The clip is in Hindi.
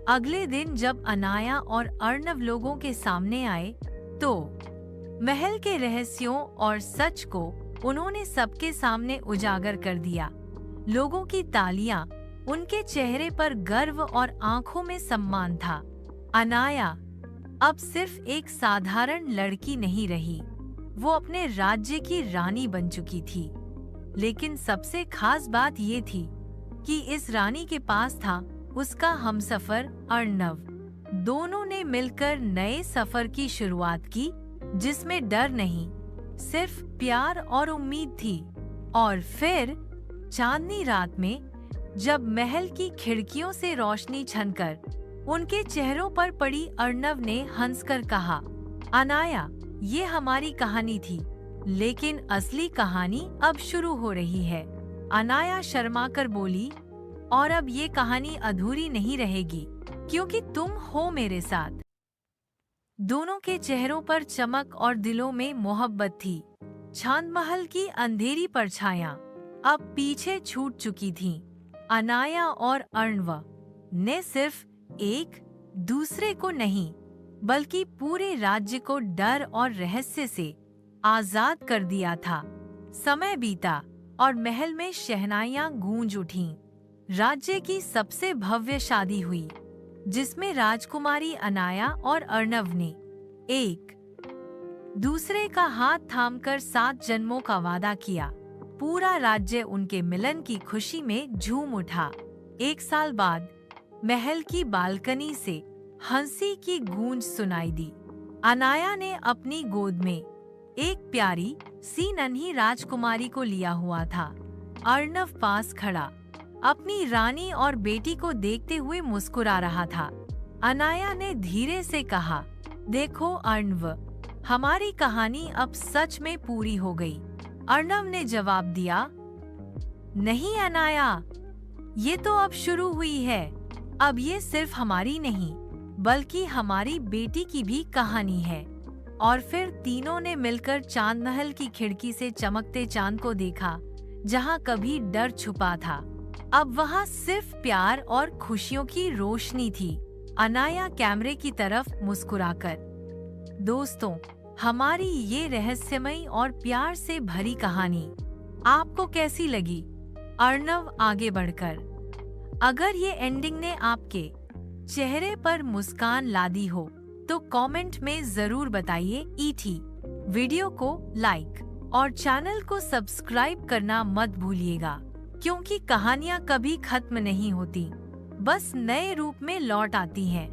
अगले दिन जब अनाया और अर्णव लोगों के सामने आए, तो महल के रहस्यों और सच को उन्होंने सबके सामने उजागर कर दिया। लोगों की तालियां, उनके चेहरे पर गर्व और आंखों में सम्मान था। अनाया अब सिर्फ एक साधारण लड़की नहीं रही, वो अपने राज्य की रानी बन चुकी थी। लेकिन सबसे खास बात ये थी कि इस रानी के पास था उसका हमसफर अर्णव। दोनों ने मिलकर नए सफर की शुरुआत की, जिसमें डर नहीं, सिर्फ प्यार और उम्मीद थी। और फिर चांदनी रात में, जब महल की खिड़कियों से रोशनी छनकर उनके चेहरों पर पड़ी, अर्णव ने हंसकर कहा, अनाया, ये हमारी कहानी थी, लेकिन असली कहानी अब शुरू हो रही है। अनाया शर्माकर बोली, और अब ये कहानी अधूरी नहीं रहेगी, क्योंकि तुम हो मेरे साथ। दोनों के चेहरों पर चमक और दिलों में मोहब्बत थी। चांदमहल की अंधेरी परछायां अब पीछे छूट चुकी थीं। अनाया और अर्णव ने सिर्फ एक दूसरे को नहीं, बल्कि पूरे राज्य को डर और रहस्य से आजाद कर दिया था। समय बीता और महल में शहनाइयां गूंज उठीं। राज्य की सबसे भव्य शादी हुई, जिसमें राजकुमारी अनाया और अर्णव ने एक दूसरे का हाथ थामकर 7 जन्मों का वादा किया। पूरा राज्य उनके मिलन की खुशी में झूम उठा। 1 साल बाद महल की बालकनी से हंसी की गूंज सुनाई दी। अनाया ने अपनी गोद में एक प्यारी सी नन्ही राजकुमारी को लिया हुआ था। अर्णव पास खड़ा अपनी रानी और बेटी को देखते हुए मुस्कुरा रहा था। अनाया ने धीरे से कहा, देखो अर्णव, हमारी कहानी अब सच में पूरी हो गई। अर्णव ने जवाब दिया, नहीं अनाया, ये तो अब शुरू हुई है। अब ये सिर्फ हमारी नहीं, बल्कि हमारी बेटी की भी कहानी है। और फिर तीनों ने मिलकर चांदमहल की खिड़की से चमकते चांद को देखा। जहां कभी डर छुपा था, अब वहां सिर्फ प्यार और खुशियों की रोशनी थी। अनाया कैमरे की तरफ मुस्कुराकर, दोस्तों, हमारी ये रहस्यमयी और प्यार से भरी कहानी आपको कैसी लगी? अर्णव आगे बढ़कर, अगर ये एंडिंग ने आपके चेहरे पर मुस्कान ला दी हो, तो कमेंट में जरूर बताइए। ईटी वीडियो को लाइक और चैनल को सब्सक्राइब करना मत भूलिएगा, क्योंकि कहानियाँ कभी खत्म नहीं होती, बस नए रूप में लौट आती हैं।